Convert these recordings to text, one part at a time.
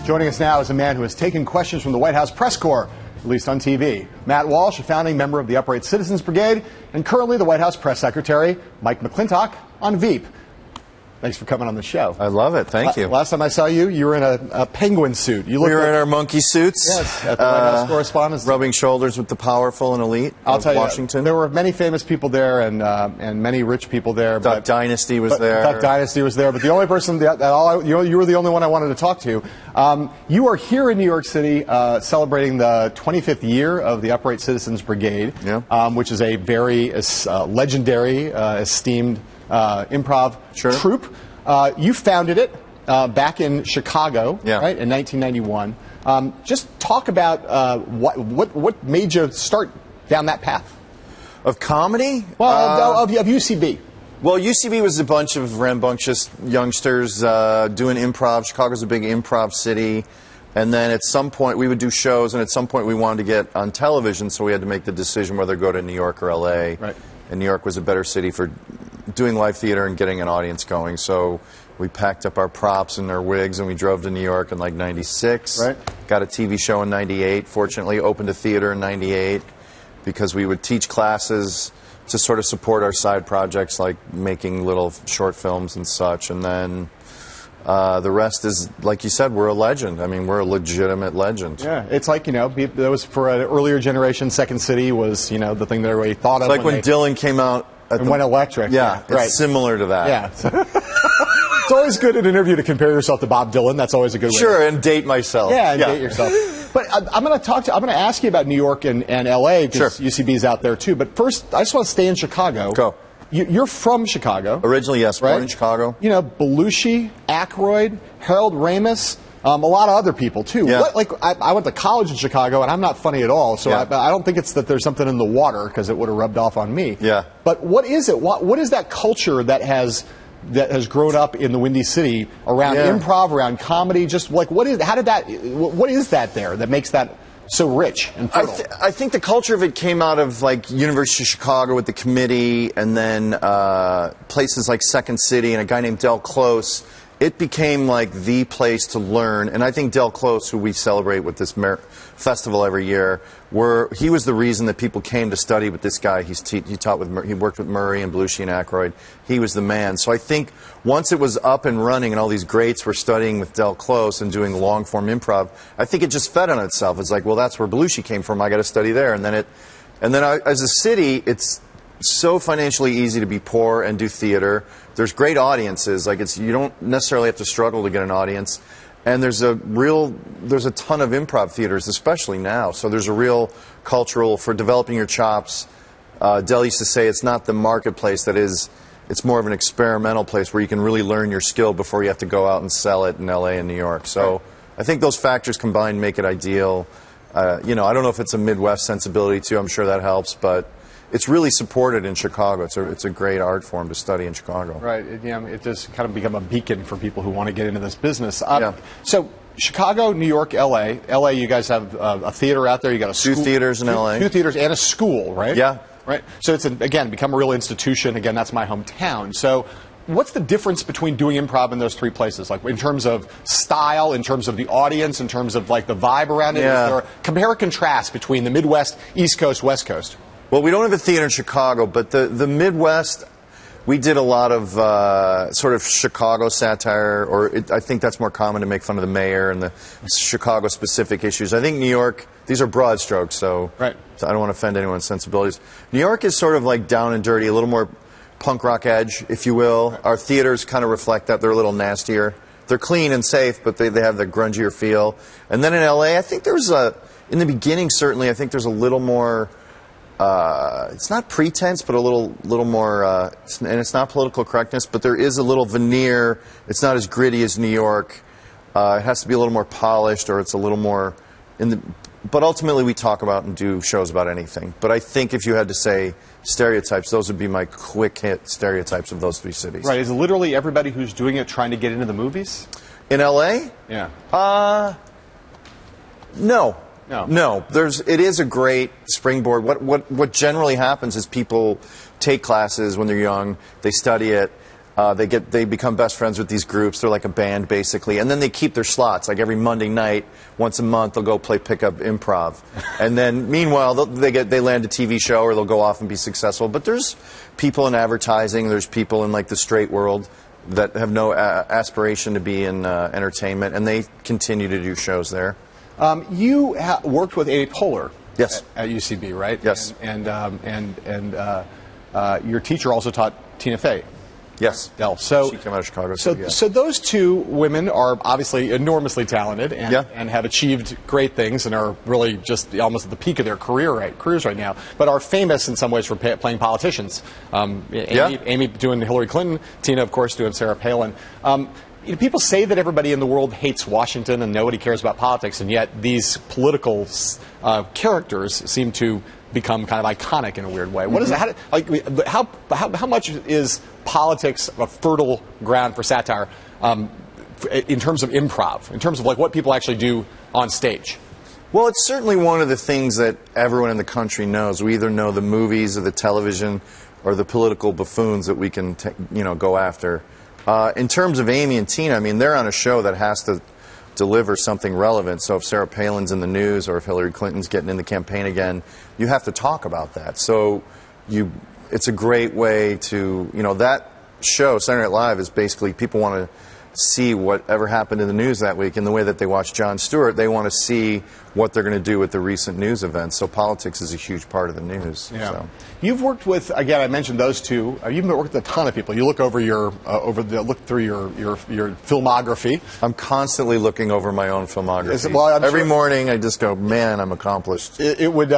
Joining us now is a man who has taken questions from the White House press corps, released on TV. Matt Walsh, a founding member of the Upright Citizens Brigade, and currently the White House press secretary, Mike McClintock, on Veep. Thanks for coming on the show. I love it. Thank you. Last time I saw you, you were in a penguin suit. We were in our monkey suits. Yes, at the White House Correspondents' rubbing shoulders with the powerful and elite of Washington. There were many famous people there and many rich people there. Duck Dynasty was there. Duck Dynasty was there. But the only person you were the only one I wanted to talk to. You are here in New York City celebrating the 25th year of the Upright Citizens Brigade, which is a very legendary, esteemed improv troupe. You founded it back in Chicago, right, in 1991. Just talk about what made you start down that path of comedy. Well, of UCB. Well, UCB was a bunch of rambunctious youngsters doing improv. Chicago's a big improv city. And then at some point we would do shows, and at some point we wanted to get on television, so we had to make the decision whether to go to New York or L.A. Right. And New York was a better city for doing live theater and getting an audience going. So we packed up our props and our wigs, and we drove to New York in like 96. Right. Got a TV show in 98. Fortunately, opened a theater in 98 because we would teach classes to sort of support our side projects like making little short films and such. And then the rest is, like you said, we're a legend. I mean, we're a legitimate legend. Yeah, it's like, there was, for an earlier generation, Second City was, the thing that everybody thought of. It's like when Dylan came out. And went electric. Yeah, it's similar to that. Yeah. It's always good in an interview to compare yourself to Bob Dylan. That's always a good way. Sure, and date myself. Yeah, and date yourself. But I'm going to ask you about New York and L.A. because UCB's out there too. But first, I just want to stay in Chicago. Go. You're from Chicago. Originally, yes, right? Born in Chicago. Belushi, Aykroyd, Harold Ramis. A lot of other people, too. Yeah. I went to college in Chicago, and I'm not funny at all, so I don't think it's that there's something in the water, because it would have rubbed off on me. Yeah. But what is it? What is that culture that has grown up in the Windy City around improv, around comedy? Just what is that there that makes that so rich and fertile? I think the culture of it came out of University of Chicago with the committee, and then places like Second City and a guy named Del Close. It became the place to learn, and I think Del Close, who we celebrate with this festival every year, he was the reason that people came to study with this guy. He worked with Murray and Belushi and Aykroyd. He was the man. So I think once it was up and running and all these greats were studying with Del Close and doing long form improv, I think it just fed on itself. It's like, well, that's where Belushi came from. I got to study there, and then as a city, it's so financially easy to be poor and do theater. There's great audiences. You don't necessarily have to struggle to get an audience. And there's a ton of improv theaters, especially now. So there's a real cultural, for developing your chops. Del used to say it's not the marketplace it's more of an experimental place where you can really learn your skill before you have to go out and sell it in LA and New York. So I think those factors combined make it ideal. I don't know if it's a Midwest sensibility too. I'm sure that helps, but it's really supported in Chicago. It's a great art form to study in Chicago. Right. It just kind of become a beacon for people who want to get into this business. So Chicago, New York, L.A. L.A., you guys have a theater out there. You got a school. Two theaters in L.A. Two theaters and a school, right? Yeah. Right. So it's, again, become a real institution. Again, that's my hometown. So what's the difference between doing improv in those three places? In terms of style, in terms of the audience, in terms of the vibe around it? Yeah. Is there compare and contrast between the Midwest, East Coast, West Coast? Well, we don't have a theater in Chicago, but the Midwest, we did a lot of sort of Chicago satire, I think that's more common to make fun of the mayor and the Chicago-specific issues. I think New York, these are broad strokes, so I don't want to offend anyone's sensibilities. New York is sort of down and dirty, a little more punk rock edge, if you will. Our theaters kind of reflect that. They're a little nastier. They're clean and safe, but they have the grungier feel. And then in L.A., I think in the beginning, certainly, I think there's a little more... it's not pretense, but a little more, and it's not political correctness, but there is a little veneer. It's not as gritty as New York. It has to be a little more polished, or it's a little more but ultimately we talk about and do shows about anything. But I think if you had to say stereotypes, those would be my quick hit stereotypes of those three cities. Right. Is literally everybody who's doing it trying to get into the movies? In L.A.? Yeah. No. No, it is a great springboard. What generally happens is people take classes when they're young, they study it, They become best friends with these groups. They're like a band, basically. And then they keep their slots. Like every Monday night, once a month, they'll go play pickup improv. And then, meanwhile, they land a TV show or they'll go off and be successful. But there's people in advertising. There's people in like the straight world that have no aspiration to be in entertainment, and they continue to do shows there. You worked with Amy Poehler. Yes. At UCB, right? Yes. And your teacher also taught Tina Fey. Yes. So she came out of Chicago. So those two women are obviously enormously talented and have achieved great things and are really just almost at the peak of their careers right now, but are famous in some ways for playing politicians. Amy doing Hillary Clinton, Tina, of course, doing Sarah Palin. People say that everybody in the world hates Washington and nobody cares about politics, and yet these political characters seem to become kind of iconic in a weird way. What is that? How much is politics a fertile ground for satire in terms of improv, in terms of like what people actually do on stage? Well, it's certainly one of the things that everyone in the country knows. We either know the movies or the television or the political buffoons that we can go after. In terms of Amy and Tina, I mean, they're on a show that has to deliver something relevant. So if Sarah Palin's in the news or if Hillary Clinton's getting in the campaign again, you have to talk about that. So it's a great way to, that show, Saturday Night Live, is basically people want to see whatever happened in the news that week. In the way that they watch Jon Stewart, they want to see what they're going to do with the recent news events. So politics is a huge part of the news. Yeah. So. You've worked with, again, I mentioned those two. You've worked with a ton of people. You look over look through your filmography. I'm constantly looking over my own filmography. Every morning, I just go, man, I'm accomplished. It would.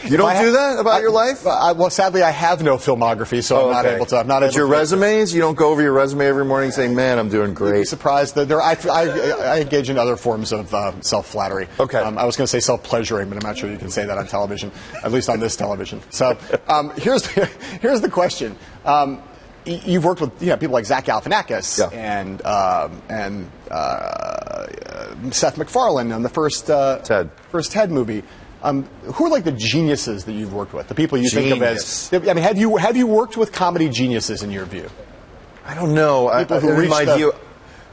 You don't do that about your life? Well, sadly, I have no filmography, so I'm not able to. But your resumes, you don't go over your resume every morning saying, "Man, I'm doing great." You'd be surprised that I engage in other forms of self-flattery. Okay. I was going to say self-pleasuring, but I'm not sure you can say that on television, at least on this television. So here's the question. You've worked with people like Zach Galifianakis and Seth MacFarlane on the first Ted movie. Who are like the geniuses that you've worked with? The people you think of as. I mean, have you worked with comedy geniuses in your view? I don't know. In my view,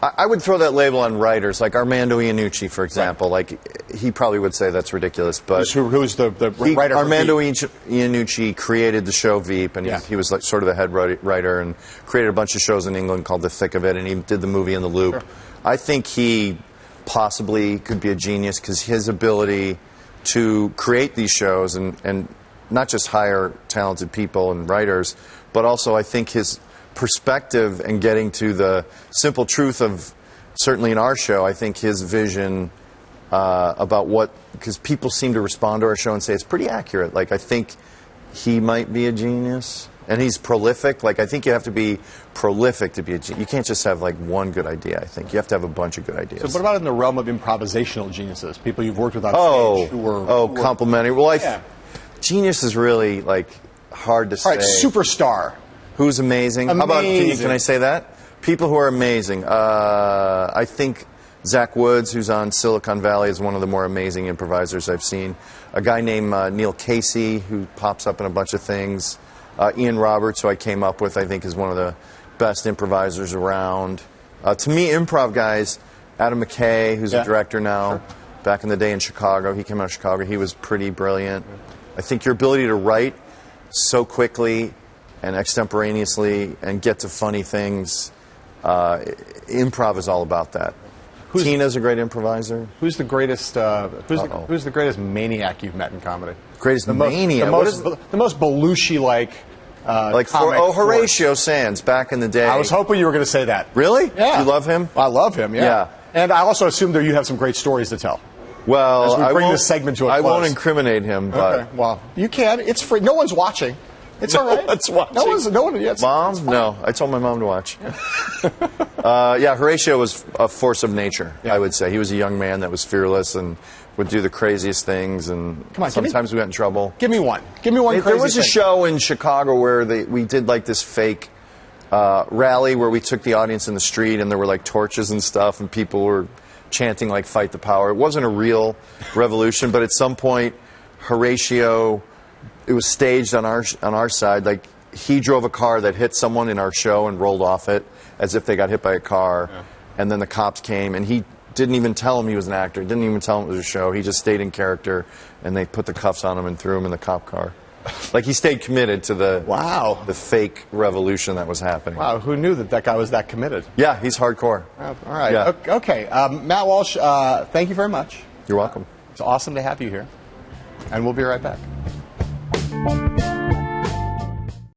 I would throw that label on writers, like Armando Iannucci, for example. Right. Like he probably would say that's ridiculous, but who's the writer? Armando Iannucci created the show Veep, and he was like sort of the head writer, and created a bunch of shows in England called The Thick of It, and he did the movie In the Loop. Sure. I think he possibly could be a genius because his ability to create these shows and not just hire talented people and writers, but also I think his perspective and getting to the simple truth of, certainly in our show, I think his vision about because people seem to respond to our show and say it's pretty accurate. Like, I think he might be a genius. And he's prolific. Like, I think you have to be prolific to be a genius. You can't just have, like, one good idea, I think. You have to have a bunch of good ideas. So what about in the realm of improvisational geniuses? People you've worked with on stage who were... complimentary. Well, genius is really, like, hard to say. All right, superstar. Who's amazing? How about, can I say that? People who are amazing. I think Zach Woods, who's on Silicon Valley, is one of the more amazing improvisers I've seen. A guy named Neil Casey, who pops up in a bunch of things. Ian Roberts, who I came up with, I think is one of the best improvisers around. To me, improv guys, Adam McKay, who's a director now, back in the day in Chicago. He came out of Chicago. He was pretty brilliant. I think your ability to write so quickly and extemporaneously and get to funny things, improv is all about that. Tina's a great improviser. Who's the greatest? Who's the greatest maniac you've met in comedy? Greatest maniac. The most Belushi-like. Horatio Sanz back in the day. I was hoping you were going to say that. Really? Yeah. You love him? I love him. Yeah. And I also assume that you have some great stories to tell. Well, as we bring this segment to a close. I won't incriminate him, but okay. Well, you can. It's free. No one's watching. It's all right. Let's watch. No one. Yeah, Mom? No, I told my mom to watch. Horatio was a force of nature. I would say he was a young man that was fearless and would do the craziest things, and sometimes we got in trouble. Give me one. Give me one. There was a show in Chicago where we did like this fake rally where we took the audience in the street, and there were like torches and stuff, and people were chanting like "Fight the Power." It wasn't a real revolution, but at some point, Horatio. It was staged on our side. Like he drove a car that hit someone in our show and rolled off it as if they got hit by a car. Yeah. And then the cops came, and he didn't even tell him he was an actor. Didn't even tell him it was a show. He just stayed in character, and they put the cuffs on him and threw him in the cop car. Like, he stayed committed to the fake revolution that was happening. Wow, who knew that guy was that committed? Yeah, he's hardcore. Oh, all right. Yeah. Okay. Matt Walsh, thank you very much. You're welcome. It's awesome to have you here. And we'll be right back.